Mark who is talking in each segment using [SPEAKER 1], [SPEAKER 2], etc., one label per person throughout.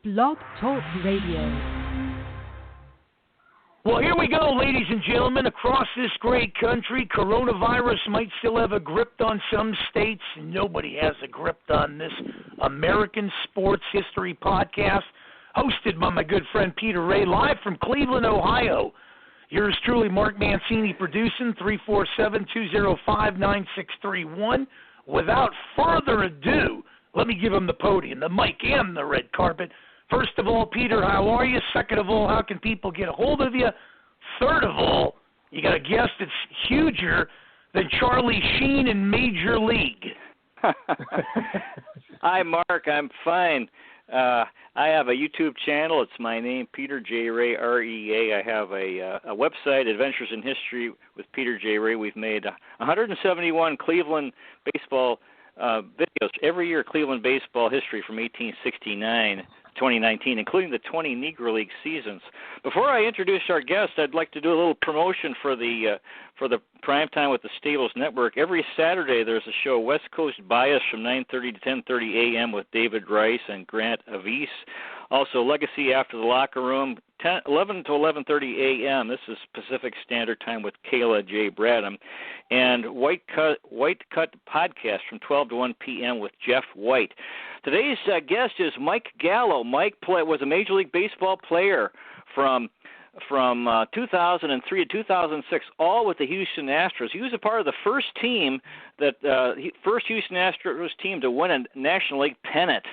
[SPEAKER 1] Blog Talk Radio.
[SPEAKER 2] Well, here we go, ladies and gentlemen. Across this great country, coronavirus might still have a grip on some states. Nobody has a grip on this American Sports History podcast, hosted by my good friend Peter Ray, live from Cleveland, Ohio. Yours truly, Mark Mancini, producing 347-205-9631. Without further ado, let me give him the podium, the mic, and the red carpet. First of all, Peter, how are you? Second of all, how can people get a hold of you? Third of all, you got a guest that's huger than Charlie Sheen in Major League.
[SPEAKER 3] Hi, Mark. I'm fine. I have a YouTube channel. It's my name, Peter J. Ray, R-E-A. I have a website, Adventures in History with Peter J. Ray. We've made 171 Cleveland baseball videos every year, Cleveland baseball history from 1869 2019, including the 20 Negro League seasons. Before I introduce our guest, I'd like to do a little promotion for the Primetime with the Stables Network. Every Saturday there's a show, West Coast Bias, from 9:30 to 10:30 a.m. with David Rice and Grant Avis. Also, Legacy After the Locker Room, 11 to 11:30 a.m. This is Pacific Standard Time with Kayla J. Bradham. And White Cut Podcast from 12 to 1 p.m. with Jeff White. Today's guest is Mike Gallo. Mike was a Major League Baseball player from 2003 to 2006, all with the Houston Astros. He was a part of the first Houston Astros team to win a National League pennant.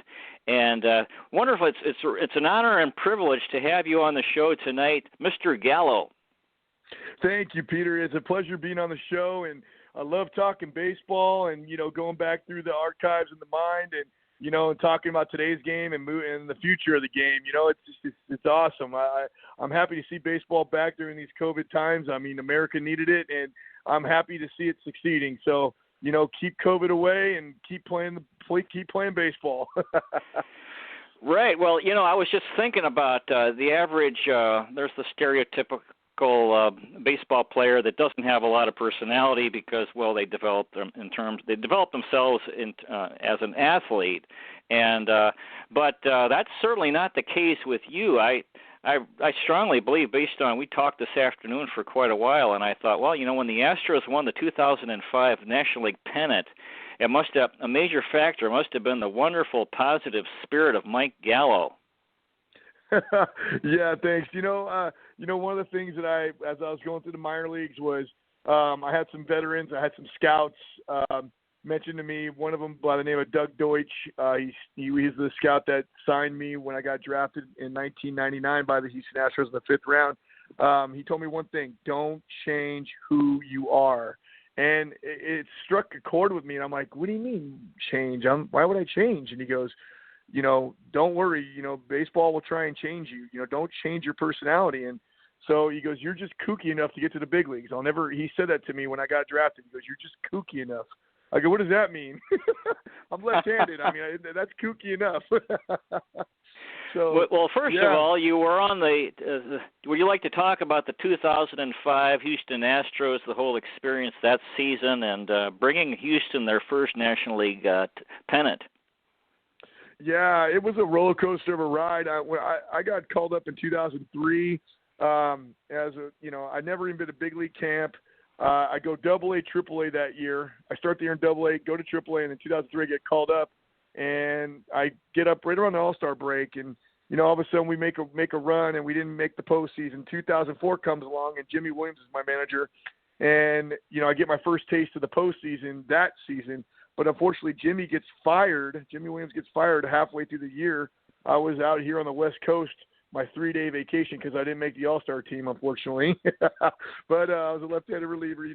[SPEAKER 3] And wonderful. It's an honor and privilege to have you on the show tonight, Mr. Gallo.
[SPEAKER 4] Thank you, Peter. It's a pleasure being on the show, and I love talking baseball and, going back through the archives in the mind and, and talking about today's game and the future of the game. It's awesome. I'm happy to see baseball back during these COVID times. I mean, America needed it, and I'm happy to see it succeeding. So, keep COVID away and keep playing baseball.
[SPEAKER 3] Right. Well, I was just thinking about the average. There's the stereotypical baseball player that doesn't have a lot of personality because, they develop themselves as an athlete, and but that's certainly not the case with you. I strongly believe, based on, we talked this afternoon for quite a while, and I thought, when the Astros won the 2005 National League pennant, it must have, a major factor must have been the wonderful, positive spirit of Mike Gallo.
[SPEAKER 4] Yeah, thanks. One of the things that as I was going through the minor leagues was I had some veterans, I had some scouts mentioned to me. One of them by the name of Doug Deutsch. He's the scout that signed me when I got drafted in 1999 by the Houston Astros in the 5th round. He told me one thing: don't change who you are. And it struck a chord with me, and I'm like, what do you mean change? Why would I change? And he goes, don't worry, baseball will try and change you. Don't change your personality. And so he goes, you're just kooky enough to get to the big leagues. He said that to me when I got drafted. He goes, you're just kooky enough. I go, what does that mean? I'm left-handed. I mean, that's kooky enough. So,
[SPEAKER 3] well, first of all, you were on would you like to talk about the 2005 Houston Astros, the whole experience that season, and bringing Houston their first National League pennant?
[SPEAKER 4] Yeah, it was a roller coaster of a ride. I got called up in 2003 I'd never even been to big league camp. I go AA, AAA that year. I start the year in AA, go to AAA, and in 2003 I get called up, and I get up right around the All-Star break, and all of a sudden we make a run, and we didn't make the postseason. 2004 comes along, and Jimmy Williams is my manager, and I get my first taste of the postseason that season. But unfortunately, Jimmy Williams gets fired halfway through the year. I was out here on the West Coast, my 3-day vacation, because I didn't make the All-Star team, unfortunately. But I was a left-handed reliever.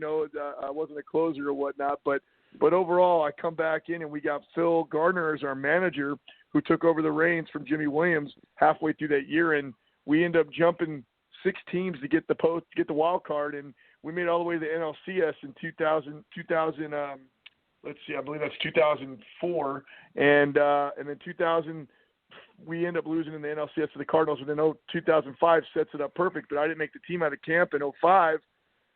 [SPEAKER 4] I wasn't a closer or whatnot. But overall, I come back in, and we got Phil Gardner as our manager, who took over the reins from Jimmy Williams halfway through that year, and we end up jumping 6 teams to get the wild card, and we made it all the way to the NLCS in 2000. I believe that's 2004, and then 2000 we end up losing in the NLCS to the Cardinals, and then 2005 sets it up perfect. But I didn't make the team out of camp in 05.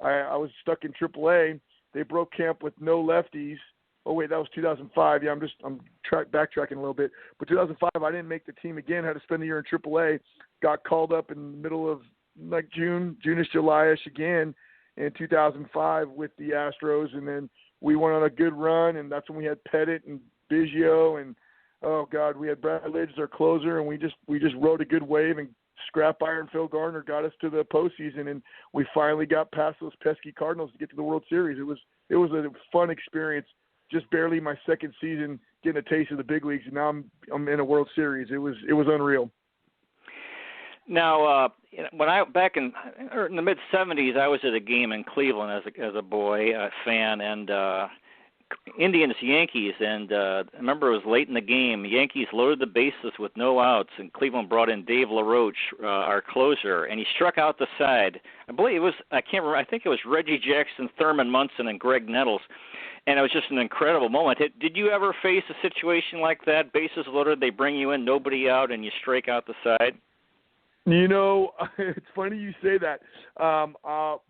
[SPEAKER 4] I was stuck in AAA. They broke camp with no lefties, Oh wait, that was 2005. Yeah, I'm backtracking a little bit. But 2005, I didn't make the team again. Had to spend a year in AAA. Got called up in the middle of like June-ish, July-ish again in 2005 with the Astros, and then we went on a good run, and that's when we had Pettit and Biggio, and oh God, we had Brad Lidge as our closer, and we just rode a good wave, and scrap iron Phil Garner got us to the postseason, and we finally got past those pesky Cardinals to get to the World Series. It was a fun experience. Just barely my second season getting a taste of the big leagues, and now I'm in a World Series. It was unreal.
[SPEAKER 3] Now, when back in the mid '70s, I was at a game in Cleveland as a boy fan, and Indians Yankees, and I remember it was late in the game. Yankees loaded the bases with no outs, and Cleveland brought in Dave LaRoche, our closer, and he struck out the side. I believe it was I can't remember. I think it was Reggie Jackson, Thurman Munson, and Greg Nettles. And it was just an incredible moment. Did you ever face a situation like that? Bases loaded, they bring you in, nobody out, and you strike out the side?
[SPEAKER 4] You know, it's funny you say that.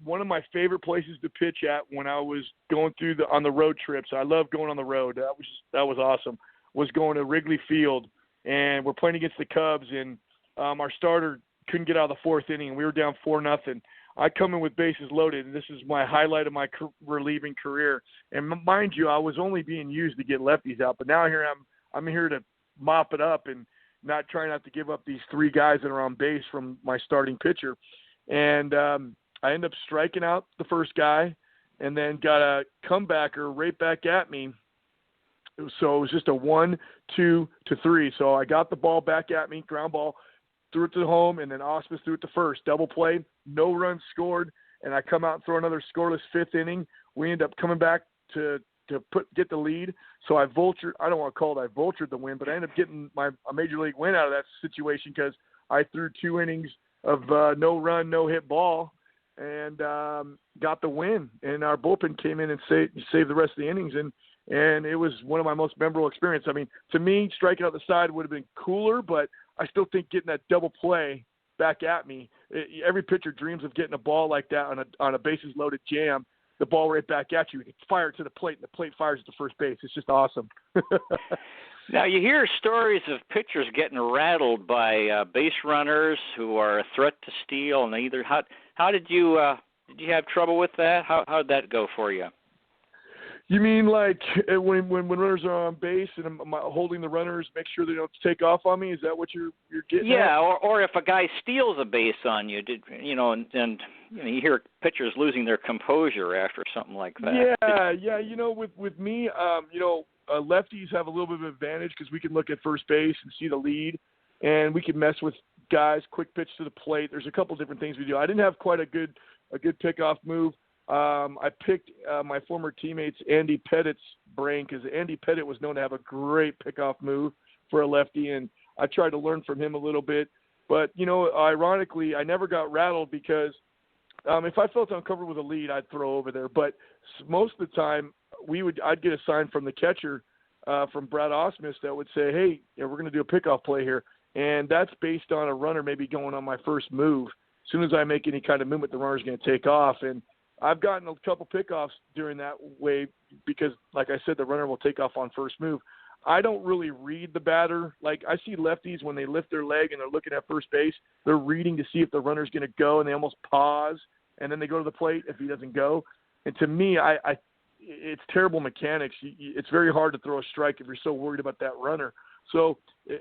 [SPEAKER 4] One of my favorite places to pitch at when I was going through on the road trips, I love going on the road. That was awesome. Was going to Wrigley Field, and we're playing against the Cubs, and our starter couldn't get out of the fourth inning, and we were down 4-0. I come in with bases loaded, and this is my highlight of my relieving career. And mind you, I was only being used to get lefties out, but now here I'm here to mop it up and trying not to give up these three guys that are on base from my starting pitcher. And I end up striking out the first guy, and then got a comebacker right back at me. So it was just a 1-2 to 3. So I got the ball back at me, ground ball, threw it to home, and then Ausmus threw it to first. Double play, no runs scored, and I come out and throw another scoreless fifth inning. We end up coming back to get the lead. So I vultured. I don't want to call it I vultured the win, but I ended up getting a major league win out of that situation because I threw 2 innings of no run, no hit ball, and got the win. And our bullpen came in and saved the rest of the innings, and it was one of my most memorable experiences. I mean, to me, striking out the side would have been cooler, but I still think getting that double play back at me, every pitcher dreams of getting a ball like that on a bases loaded jam, the ball right back at you. It's fired to the plate, and the plate fires at the first base. It's just awesome.
[SPEAKER 3] Now, you hear stories of pitchers getting rattled by base runners who are a threat to steal, and how did you have trouble with that? How did that go for you?
[SPEAKER 4] You mean like when runners are on base and I'm holding the runners, make sure they don't take off on me? Is that what you're getting at?
[SPEAKER 3] Yeah, or if a guy steals a base on you, and you hear pitchers losing their composure after something like that.
[SPEAKER 4] Yeah. You know, with me, lefties have a little bit of an advantage because we can look at first base and see the lead, and we can mess with guys, quick pitch to the plate. There's a couple different things we do. I didn't have quite a good pickoff move. I picked my former teammate's Andy Pettit's brain because Andy Pettit was known to have a great pickoff move for a lefty, and I tried to learn from him a little bit. But, ironically, I never got rattled because if I felt uncomfortable with a lead, I'd throw over there. But most of the time, I'd get a sign from the catcher, from Brad Ausmus, that would say, hey, we're going to do a pickoff play here. And that's based on a runner maybe going on my first move. As soon as I make any kind of movement, the runner's going to take off. And I've gotten a couple pickoffs during that way because, like I said, the runner will take off on first move. I don't really read the batter. Like, I see lefties when they lift their leg and they're looking at first base, they're reading to see if the runner's going to go, and they almost pause, and then they go to the plate if he doesn't go. And to me, it's terrible mechanics. It's very hard to throw a strike if you're so worried about that runner. So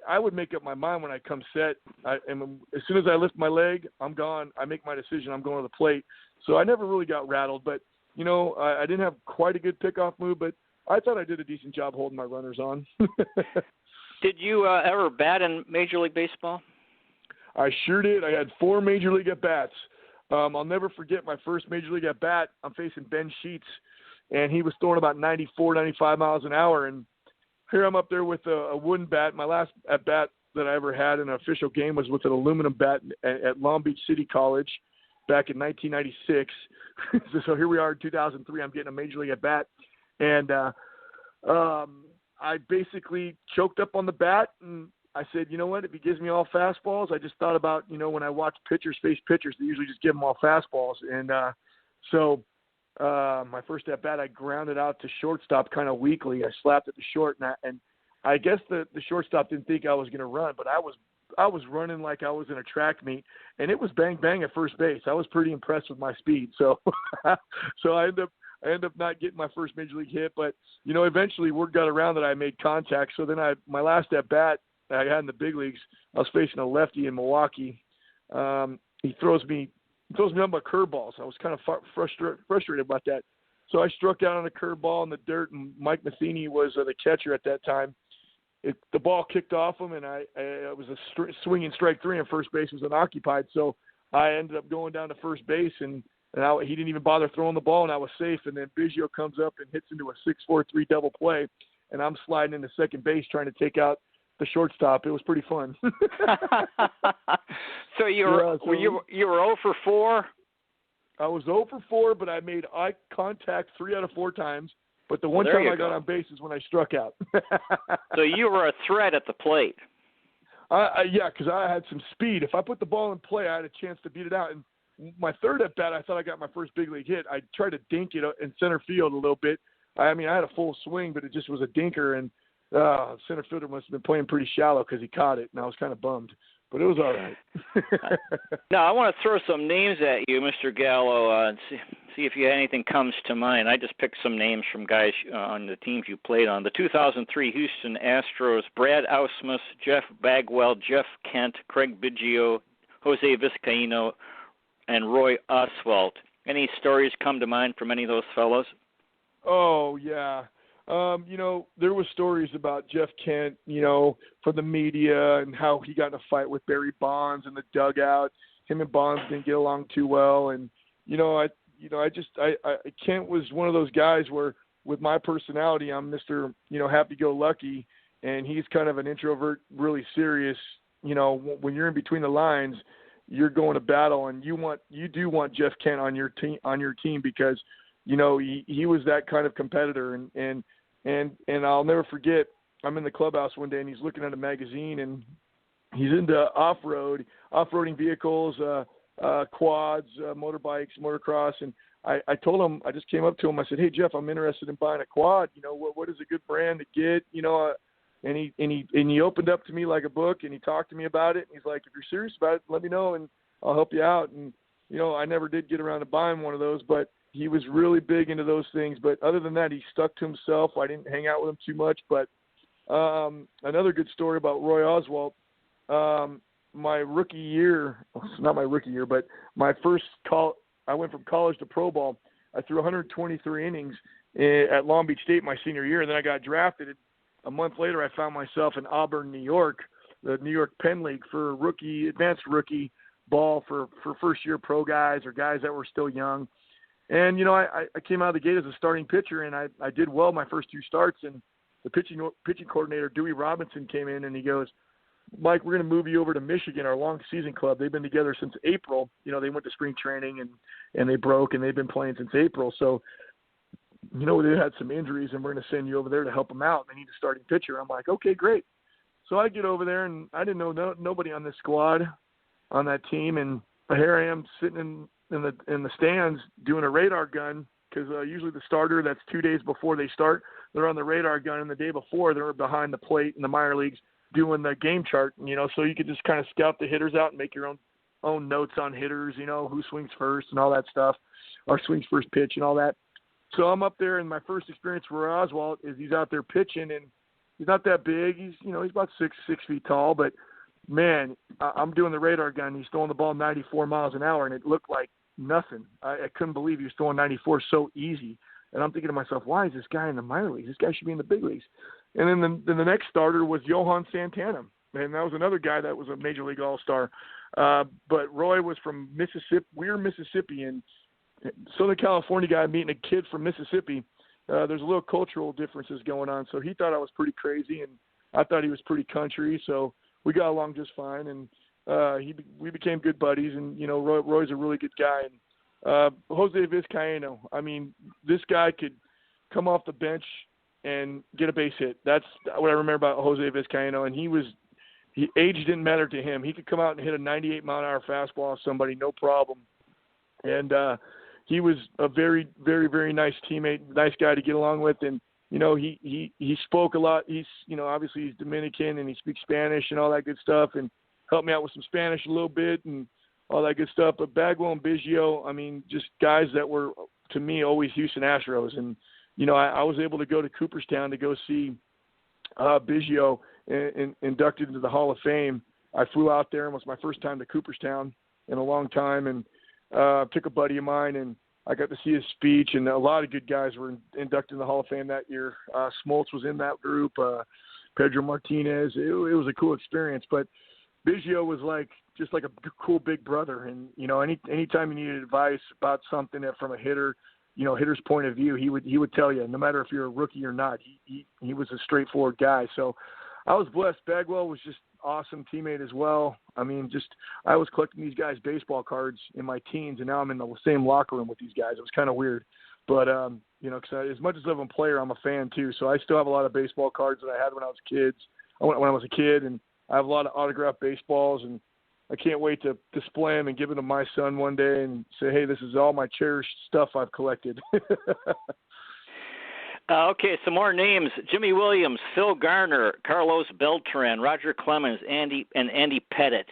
[SPEAKER 4] I would make up my mind when I come set. And as soon as I lift my leg, I'm gone. I make my decision. I'm going to the plate. So I never really got rattled. But, I didn't have quite a good pickoff move, but I thought I did a decent job holding my runners on.
[SPEAKER 3] Did you ever bat in Major League Baseball?
[SPEAKER 4] I sure did. I had 4 Major League at-bats. I'll never forget my first Major League at-bat. I'm facing Ben Sheets, and he was throwing about 94, 95 miles an hour. And here I'm up there with a wooden bat. My last at-bat that I ever had in an official game was with an aluminum bat at Long Beach City College back in 1996. So here we are in 2003. I'm getting a Major League at-bat. And I basically choked up on the bat, and I said, you know what, if he gives me all fastballs, I just thought about, when I watch pitchers face pitchers, they usually just give them all fastballs. And so my first at bat, I grounded out to shortstop kind of weakly. I slapped at the short, and I guess the shortstop didn't think I was going to run, but I was running like I was in a track meet, and it was bang bang at first base. I was pretty impressed with my speed, so I ended up not getting my first major league hit, but eventually word got around that I made contact. So then my last at bat I had in the big leagues, I was facing a lefty in Milwaukee. He throws me nothing but curveballs. I was kind of frustrated about that. So I struck out on a curveball in the dirt, and Mike Matheny was the catcher at that time. The ball kicked off him, and it was a swinging strike three, and first base was unoccupied. So I ended up going down to first base, and he didn't even bother throwing the ball, and I was safe. And then Biggio comes up and hits into a 6-4-3 double play, and I'm sliding into second base trying to take out the shortstop. It was pretty fun.
[SPEAKER 3] So you were 0 for 4?
[SPEAKER 4] I was 0 for 4, but I made eye contact 3 out of 4 times. But the one time I got on base is when I struck out.
[SPEAKER 3] So you were a threat at the plate.
[SPEAKER 4] Yeah, because I had some speed. If I put the ball in play, I had a chance to beat it out. And my third at bat, I thought I got my first big league hit. I tried to dink it in center field a little bit. I had a full swing, but it just was a dinker, and center fielder must have been playing pretty shallow because he caught it, and I was kind of bummed. But it was all right.
[SPEAKER 3] Now, I want to throw some names at you, Mr. Gallo, and see if anything comes to mind. I just picked some names from guys on the teams you played on. The 2003 Houston Astros, Brad Ausmus, Jeff Bagwell, Jeff Kent, Craig Biggio, Jose Vizcaino, and Roy Oswalt. Any stories come to mind from any of those fellows?
[SPEAKER 4] Oh, yeah. There were stories about Jeff Kent, from the media, and how he got in a fight with Barry Bonds in the dugout. Him and Bonds didn't get along too well, and Kent was one of those guys where, with my personality, I'm Mr. Happy-go-lucky, and he's kind of an introvert, really serious. When you're in between the lines, you're going to battle, and you do want Jeff Kent on your team because he was that kind of competitor, and I'll never forget, I'm in the clubhouse one day, and he's looking at a magazine, and he's into off-roading vehicles, quads, motorbikes, motocross, and I told him, I just came up to him, I said, hey, Jeff, I'm interested in buying a quad, what is a good brand to get, and he opened up to me like a book, and he talked to me about it, and he's like, if you're serious about it, let me know, and I'll help you out, and, I never did get around to buying one of those, but he was really big into those things. But other than that, he stuck to himself. I didn't hang out with him too much. But another good story about Roy Oswalt, my rookie year, not my rookie year, but my first call, I went from college to pro ball. I threw 123 innings at Long Beach State my senior year, and then I got drafted. A month later, I found myself in Auburn, New York, the New York Penn League for advanced rookie ball for first-year pro guys or guys that were still young. And, I came out of the gate as a starting pitcher, and I did well my first 2 starts. And the pitching coordinator, Dewey Robinson, came in, and he goes, Mike, we're going to move you over to Michigan, our long season club. They've been together since April. They went to spring training, and they broke, and they've been playing since April. So, they had some injuries, and we're going to send you over there to help them out. They need a starting pitcher. I'm like, okay, great. So I get over there, and I didn't know nobody on this squad on that team, and here I am sitting in the stands doing a radar gun because usually the starter, that's 2 days before they start, they're on the radar gun, and the day before they're behind the plate in the minor leagues doing the game chart, so you could just kind of scout the hitters out and make your own notes on hitters, who swings first and all that stuff, or swings first pitch and all that. So I'm up there, and my first experience for Oswalt is he's out there pitching, and he's not that big. He's about 6 feet tall, but man, I'm doing the radar gun. He's throwing the ball 94 miles an hour, and it looked like nothing. I couldn't believe he was throwing 94 so easy. And I'm thinking to myself, why is this guy in the minor leagues? This guy should be in the big leagues. And then the next starter was Johan Santana, and that was another guy that was a major league all-star. But Roy was from Mississippi. We're Mississippian. Southern California guy meeting a kid from Mississippi. There's a little cultural differences going on. So he thought I was pretty crazy, and I thought he was pretty country. So we got along just fine, and we became good buddies. And Roy's a really good guy. And Jose Vizcaino, this guy could come off the bench and get a base hit. That's what I remember about Jose Vizcaino. And age didn't matter to him. He could come out and hit a 98 mile an hour fastball off somebody, no problem. And he was a very, very, very nice teammate, nice guy to get along with. And, he spoke a lot. He's, obviously he's Dominican and he speaks Spanish and all that good stuff, and helped me out with some Spanish a little bit and all that good stuff. But Bagwell and Biggio, I mean, just guys that were, to me, always Houston Astros. And, I was able to go to Cooperstown to go see Biggio inducted into the Hall of Fame. I flew out there, and it was my first time to Cooperstown in a long time, and took a buddy of mine, and I got to see his speech, and a lot of good guys were inducted in the Hall of Fame that year. Smoltz was in that group, Pedro Martinez. It was a cool experience, but Biggio was just like a cool big brother, and anytime you needed advice about something from a hitter, hitter's point of view, he would tell you, no matter if you're a rookie or not. He was a straightforward guy. So I was blessed. Bagwell was just awesome teammate as well. I mean, I was collecting these guys' baseball cards in my teens, and now I'm in the same locker room with these guys. It was kind of weird, but because as much as I'm a player, I'm a fan too. So I still have a lot of baseball cards that I had when I was a kid, and I have a lot of autographed baseballs, and I can't wait to display them and give them to my son one day and say, hey, this is all my cherished stuff I've collected.
[SPEAKER 3] Okay, some more names. Jimmy Williams, Phil Garner, Carlos Beltran, Roger Clemens, Andy Pettit.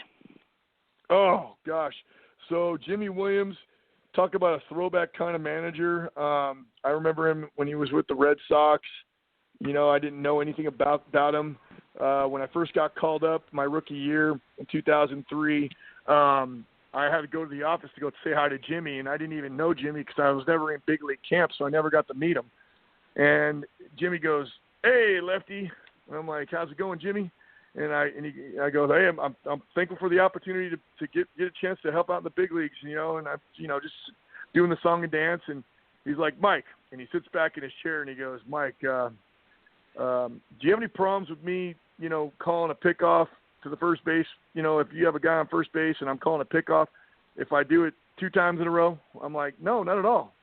[SPEAKER 4] Oh, gosh. So Jimmy Williams, talk about a throwback kind of manager. I remember him when he was with the Red Sox. I didn't know anything about him. When I first got called up my rookie year in 2003, I had to go to the office to go say hi to Jimmy, and I didn't even know Jimmy because I was never in big league camp, so I never got to meet him. And Jimmy goes, "Hey, Lefty," and I'm like, "How's it going, Jimmy?" And I go, "Hey, I'm thankful for the opportunity to get a chance to help out in the big leagues, and I'm just doing the song and dance." And he's like, "Mike," and he sits back in his chair and he goes, "Mike, do you have any problems with me, calling a pickoff to the first base? If you have a guy on first base and I'm calling a pickoff, if I do it 2 times in a row?" I'm like, "No, not at all."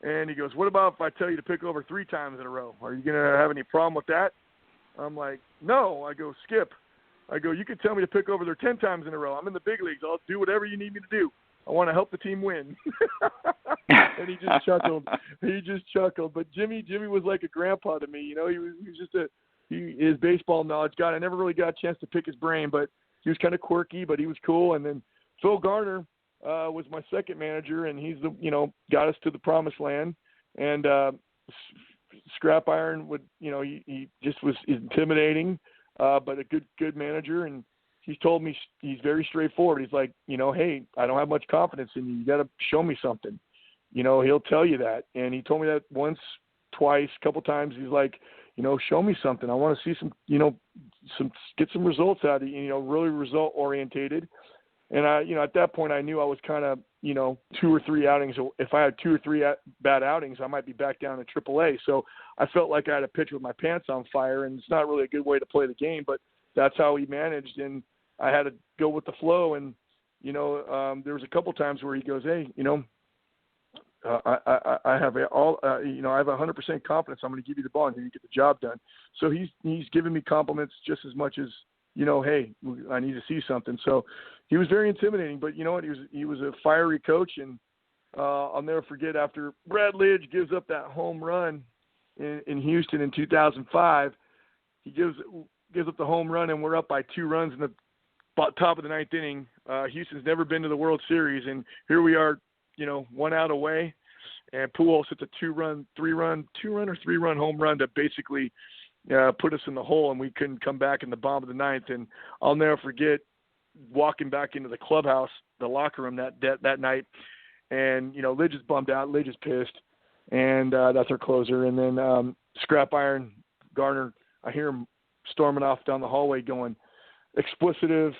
[SPEAKER 4] And he goes, "What about if I tell you to pick over 3 times in a row? Are you going to have any problem with that?" I'm like, "No." I go, "Skip." I go, "You can tell me to pick over there 10 times in a row. I'm in the big leagues. I'll do whatever you need me to do. I want to help the team win." And he just chuckled. But Jimmy was like a grandpa to me. He was just his baseball knowledge. God, I never really got a chance to pick his brain, but he was kind of quirky, but he was cool. And then Phil Garner was my second manager, and he's got us to the promised land. And Scrap Iron would, he just was intimidating, but a good manager. And he's told me he's very straightforward. He's like, "Hey, I don't have much confidence in you. You got to show me something." He'll tell you that. And he told me that once, twice, a couple times. He's like, "Show me something. I want to see some, get some results out of you, really result orientated." And at that point I knew I was kind of, 2 or 3 outings. If I had 2 or 3 bad outings, I might be back down in AAA. So I felt like I had to pitch with my pants on fire, and it's not really a good way to play the game, but that's how he managed. And I had to go with the flow. And, there was a couple times where he goes, "Hey, I have I have 100% confidence I'm going to give you the ball and you get the job done." So he's giving me compliments just as much as, "Hey, I need to see something." So he was very intimidating, but you know what? He was a fiery coach, and I'll never forget after Brad Lidge gives up that home run in Houston in 2005. He gives up the home run, and we're up by 2 runs in the top of the 9th inning. Houston's never been to the World Series, and here we are, 1 out away, and Pujols hits a 2-run or 3-run home run to basically put us in the hole, and we couldn't come back in the bottom of the 9th. And I'll never forget walking back into the clubhouse, the locker room that night, and Lidge is bummed out, Lidge is pissed, and that's our closer. And then Scrap Iron Garner, I hear him storming off down the hallway going, "Explicitive.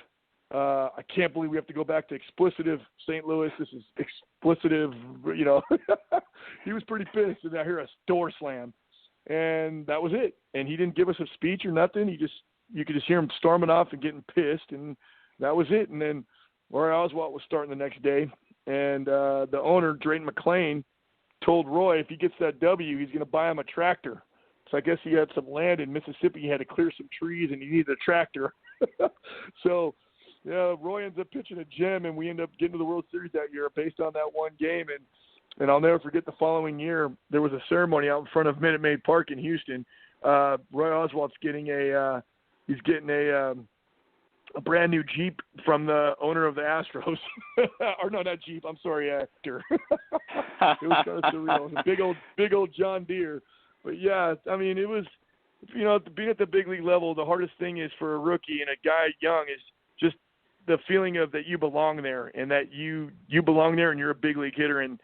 [SPEAKER 4] I can't believe we have to go back to explicitive St. Louis. This is explicitive." He was pretty pissed, and I hear a door slam. And that was it. And he didn't give us a speech or nothing. You could just hear him storming off and getting pissed, and that was it. And then Roy Oswalt was starting the next day, and the owner, Drayton McClain, told Roy if he gets that W, he's going to buy him a tractor. So I guess he had some land in Mississippi. He had to clear some trees, and he needed a tractor. So Roy ends up pitching a gem, and we end up getting to the World Series that year based on that one game. And And I'll never forget the following year, there was a ceremony out in front of Minute Maid Park in Houston. Roy Oswald's getting a brand new Jeep from the owner of the Astros. Or no, not Jeep. I'm sorry, actor. It was kind of surreal. It was a big old John Deere. But yeah, I mean, it was, being at the big league level, the hardest thing is for a rookie and a guy young is just the feeling of that you belong there and that you belong there and you're a big league hitter and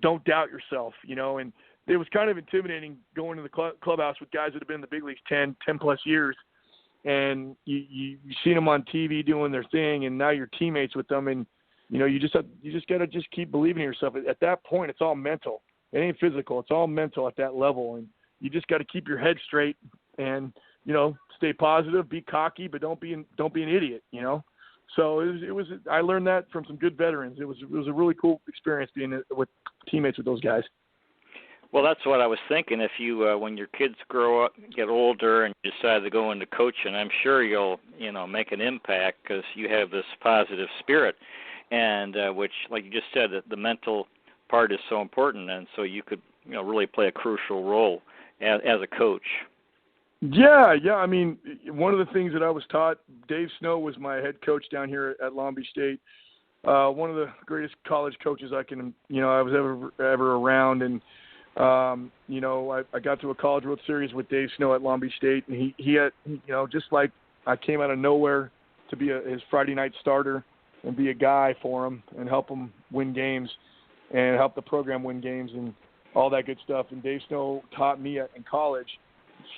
[SPEAKER 4] don't doubt yourself, and it was kind of intimidating going to the clubhouse with guys that have been in the big leagues 10 plus years, and you've seen them on TV doing their thing, and now you're teammates with them, and you just got to just keep believing in yourself. At that point, it's all mental. It ain't physical. It's all mental at that level, and you just got to keep your head straight and stay positive, be cocky, but don't be an idiot, So it was. I learned that from some good veterans. It was a really cool experience being with teammates with those guys.
[SPEAKER 3] Well, that's what I was thinking. If you, when your kids grow up, get older, and you decide to go into coaching, I'm sure you'll, make an impact because you have this positive spirit, and which, like you just said, the mental part is so important, and so you could, really play a crucial role as a coach.
[SPEAKER 4] Yeah. I mean, one of the things that I was taught, Dave Snow was my head coach down here at Long Beach State. One of the greatest college coaches I was ever around. And, I got to a College World Series with Dave Snow at Long Beach State. And he had, just like I came out of nowhere to be his Friday night starter and be a guy for him and help him win games and help the program win games and all that good stuff. And Dave Snow taught me in college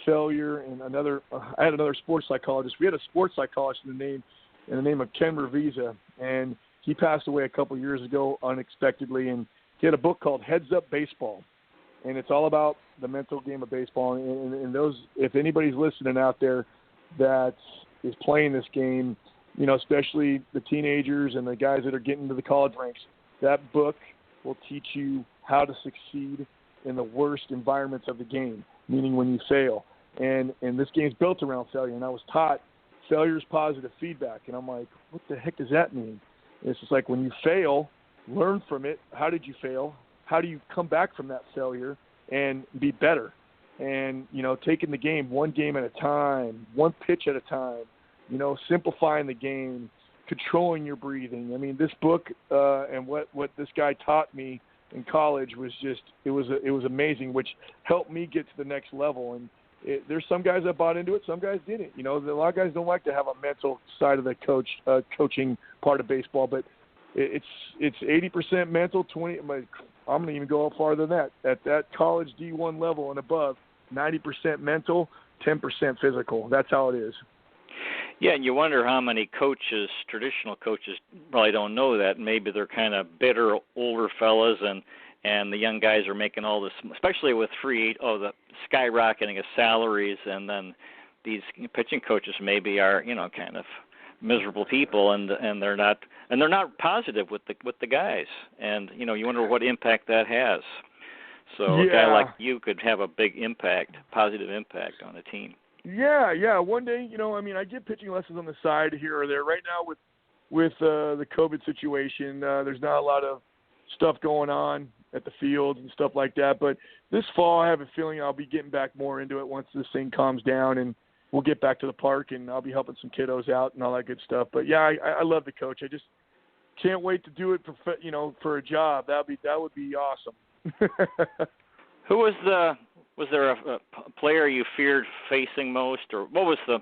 [SPEAKER 4] failure, and I had another sports psychologist. We had a sports psychologist in the name of Ken Revisa, and he passed away a couple years ago unexpectedly, and he had a book called Heads Up Baseball, and it's all about the mental game of baseball. And those, if anybody's listening out there that is playing this game, especially the teenagers and the guys that are getting into the college ranks, that book will teach you how to succeed in the worst environments of the game, meaning when you fail. And this game's built around failure. And I was taught failure is positive feedback. And I'm like, what the heck does that mean? And it's just like when you fail, learn from it. How did you fail? How do you come back from that failure and be better? And, taking the game one game at a time, one pitch at a time, simplifying the game, controlling your breathing. I mean, this book and what this guy taught me in college was just, it was amazing, which helped me get to the next level. And there's some guys that bought into it, some guys didn't. A lot of guys don't like to have a mental side of the coaching part of baseball, but it's 80% mental, 20. I'm going to even go farther than that. At that college D1 level and above, 90% mental, 10% physical. That's how it is.
[SPEAKER 3] Yeah, and you wonder how many coaches, traditional coaches, probably don't know that. Maybe they're kind of bitter older fellas, and the young guys are making all this, especially with the skyrocketing of salaries, and then these pitching coaches maybe are, kind of miserable people, and they're not positive with the guys, and you wonder what impact that has. So
[SPEAKER 4] yeah.
[SPEAKER 3] A guy like you could have a big impact, positive impact on a team.
[SPEAKER 4] Yeah. One day, I give pitching lessons on the side here or there. Right now with the COVID situation, there's not a lot of stuff going on at the field and stuff like that. But this fall, I have a feeling I'll be getting back more into it once this thing calms down, and we'll get back to the park, and I'll be helping some kiddos out and all that good stuff. But yeah, I love the coach. I just can't wait to do it for a job. That would be awesome.
[SPEAKER 3] Was there a player you feared facing most, or what was the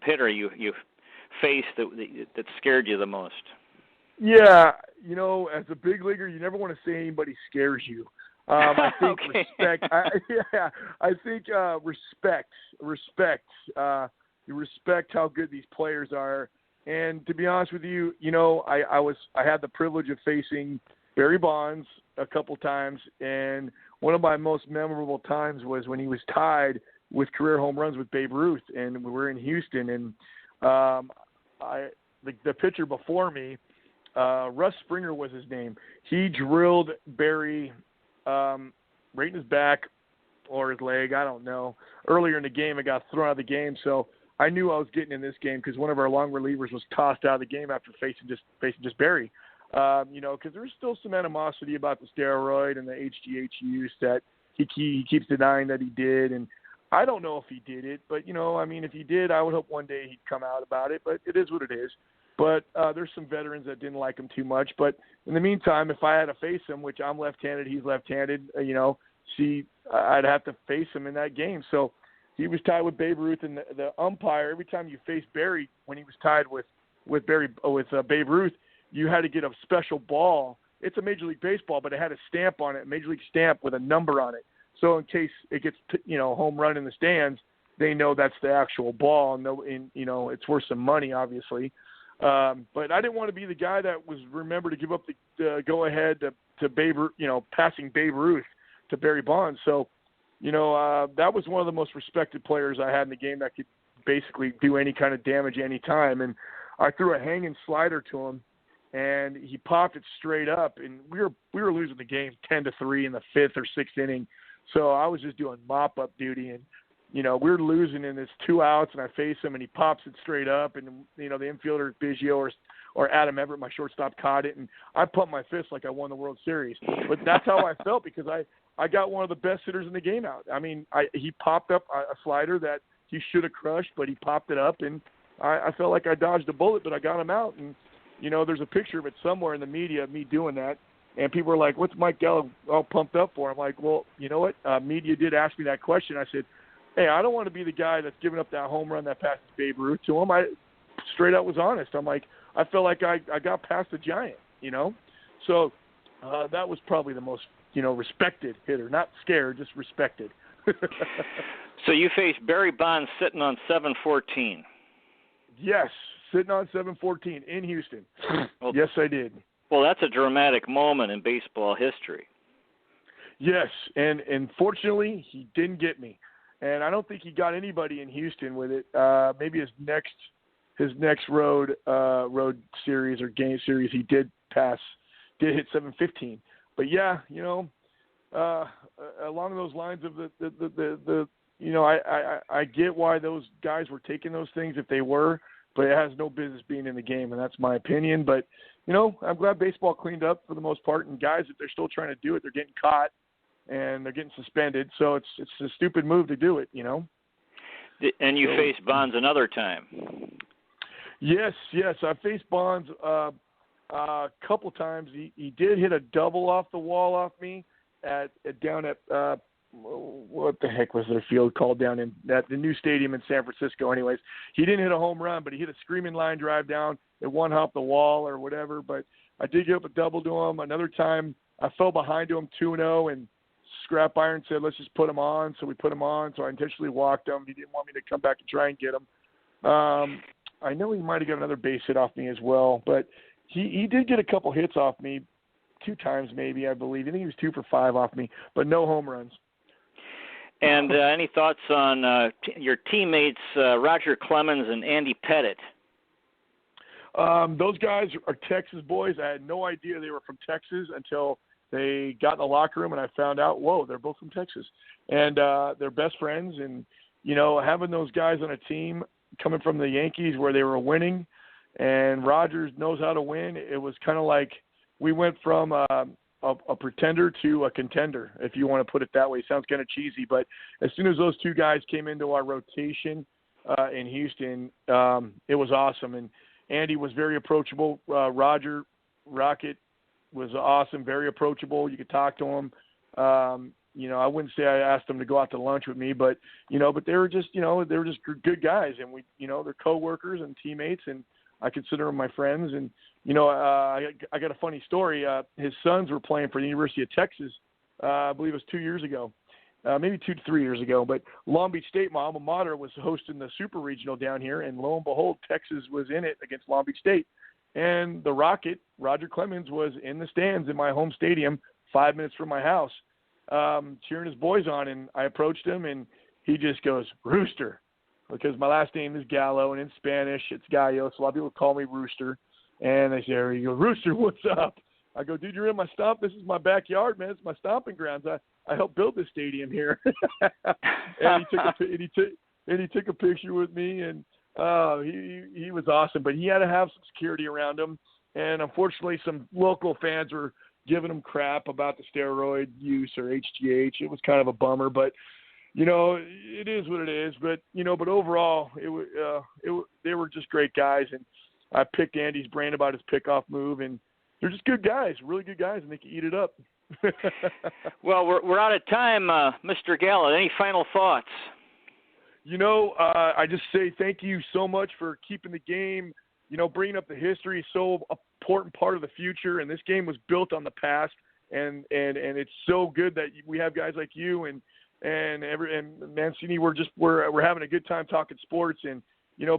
[SPEAKER 3] hitter you faced that scared you the most?
[SPEAKER 4] Yeah, as a big leaguer, you never want to say anybody scares you. I think
[SPEAKER 3] okay.
[SPEAKER 4] respect. I think respect. You respect how good these players are, and to be honest with you, I had the privilege of facing Barry Bonds a couple times, and one of my most memorable times was when he was tied with career home runs with Babe Ruth, and we were in Houston, and the pitcher before me, Russ Springer was his name. He drilled Barry right in his back or his leg, I don't know. Earlier in the game, it got thrown out of the game, so I knew I was getting in this game because one of our long relievers was tossed out of the game after facing just Barry. Because there's still some animosity about the steroid and the HGH use that he keeps denying that he did. And I don't know if he did it, but, if he did, I would hope one day he'd come out about it. But it is what it is. But there's some veterans that didn't like him too much. But in the meantime, if I had to face him, which I'm left-handed, he's left-handed, I'd have to face him in that game. So he was tied with Babe Ruth, and the umpire, every time you faced Barry, when he was tied with Babe Ruth, you had to get a special ball. It's a Major League Baseball, but it had a stamp on it, a Major League stamp with a number on it. So in case it gets, home run in the stands, they know that's the actual ball. And it's worth some money, obviously. But I didn't want to be the guy that was remembered to give up the go-ahead to Babe, passing Babe Ruth to Barry Bonds. So, that was one of the most respected players I had in the game that could basically do any kind of damage any time. And I threw a hanging slider to him, and he popped it straight up. And we were losing the game 10-3 in the 5th or 6th inning. So I was just doing mop-up duty, and we were losing, and it's 2 outs, and I face him, and he pops it straight up, and the infielder Biggio or Adam Everett, my shortstop, caught it, and I pumped my fist like I won the World Series. But that's how I felt, because I got one of the best hitters in the game out. I mean, he popped up a slider that he should have crushed, but he popped it up, and I felt like I dodged a bullet, but I got him out. And there's a picture of it somewhere in the media of me doing that. And people were like, "What's Mike Gallo all pumped up for?" I'm like, "Well, you know what? Media did ask me that question." I said, "Hey, I don't want to be the guy that's giving up that home run that passes Babe Ruth to him." I straight up was honest. I'm like, I felt like I got past the giant, So that was probably the most, respected hitter. Not scared, just respected.
[SPEAKER 3] So you faced Barry Bonds sitting on 714.
[SPEAKER 4] Yes, sitting on 714 in Houston. Well, yes, I did.
[SPEAKER 3] Well, that's a dramatic moment in baseball history.
[SPEAKER 4] Yes, and fortunately, he didn't get me. And I don't think he got anybody in Houston with it. Maybe his next road series or game series, he did hit 715. But yeah, along those lines of I get why those guys were taking those things if they were, but it has no business being in the game, and that's my opinion. But I'm glad baseball cleaned up for the most part, and guys, if they're still trying to do it, they're getting caught and they're getting suspended. So it's a stupid move to do it,
[SPEAKER 3] And you faced Bonds another time.
[SPEAKER 4] Yes, I faced Bonds a couple times. He did hit a double off the wall off me down at what the heck was their field called down at the new stadium in San Francisco. Anyways, he didn't hit a home run, but he hit a screaming line drive down. It one hopped the wall or whatever. But I did give up a double to him. Another time I fell behind to him 2-0, and Scrap Iron said, "Let's just put him on." So we put him on. So I intentionally walked him. He didn't want me to come back and try and get him. I know he might have got another base hit off me as well, but he did get a couple hits off me 2 times maybe, I believe. I think he was 2 for 5 off me, but no home runs.
[SPEAKER 3] And any thoughts on your teammates, Roger Clemens and Andy Pettit?
[SPEAKER 4] Those guys are Texas boys. I had no idea they were from Texas until they got in the locker room, and I found out, whoa, they're both from Texas. And they're best friends. And, having those guys on a team coming from the Yankees where they were winning, and Rogers knows how to win, it was kind of like we went from a pretender to a contender, if you want to put it that way. Sounds kind of cheesy, but as soon as those 2 guys came into our rotation in Houston, it was awesome. And Andy was very approachable. Roger Rocket was awesome, very approachable. You could talk to him. I wouldn't say I asked them to go out to lunch with me, but they were just, good guys, and they're coworkers and teammates, and I consider them my friends. And I got a funny story. His sons were playing for the University of Texas. I believe it was 2 years ago, maybe 2 to 3 years ago. But Long Beach State, my alma mater, was hosting the Super Regional down here, and lo and behold, Texas was in it against Long Beach State. And the Rocket, Roger Clemens, was in the stands in my home stadium 5 minutes from my house, cheering his boys on. And I approached him, and he just goes, "Rooster," because my last name is Gallo, and in Spanish it's Gallo, so a lot of people call me Rooster. And they say, "You go, Rooster, what's up?" I go, "Dude, you're in my stomp. This is my backyard, man. It's my stomping grounds. I helped build this stadium here." And he took a picture with me, and he was awesome. But he had to have some security around him, And unfortunately, some local fans were giving him crap about the steroid use or HGH. It was kind of a bummer, but it is what it is. But but overall, they were just great guys, and I picked Andy's brain about his pickoff move, and they're just good guys, really good guys, and they can eat it up.
[SPEAKER 3] Well, we're out of time, Mr. Gallo. Any final thoughts?
[SPEAKER 4] I just say thank you so much for keeping the game. Bringing up the history is so important part of the future, and this game was built on the past, and it's so good that we have guys like you and Mancini. We're having a good time talking sports, and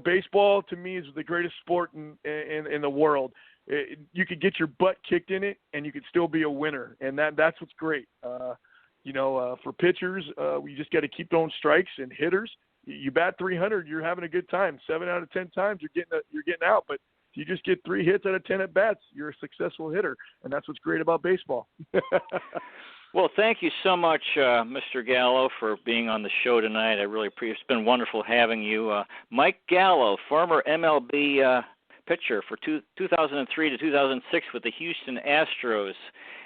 [SPEAKER 4] baseball to me is the greatest sport in the world. You could get your butt kicked in it, and you could still be a winner, and that's what's great. For pitchers, we just got to keep throwing strikes, and hitters. You bat 300, you're having a good time. 7 out of 10 times you're getting out, but if you just get 3 hits out of 10 at bats, you're a successful hitter, and that's what's great about baseball.
[SPEAKER 3] Well, thank you so much, Mr. Gallo, for being on the show tonight. I really appreciate it. It's been wonderful having you. Mike Gallo, former MLB pitcher for 2003 to 2006 with the Houston Astros,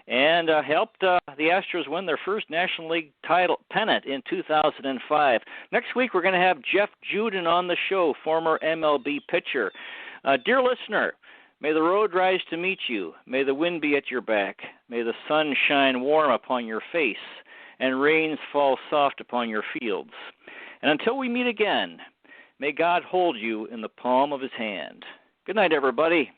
[SPEAKER 3] and helped the Astros win their first National League title pennant in 2005. Next week, we're going to have Jeff Juden on the show, former MLB pitcher. Dear listener, may the road rise to meet you. May the wind be at your back. May the sun shine warm upon your face, and rains fall soft upon your fields. And until we meet again, may God hold you in the palm of his hand. Good night, everybody.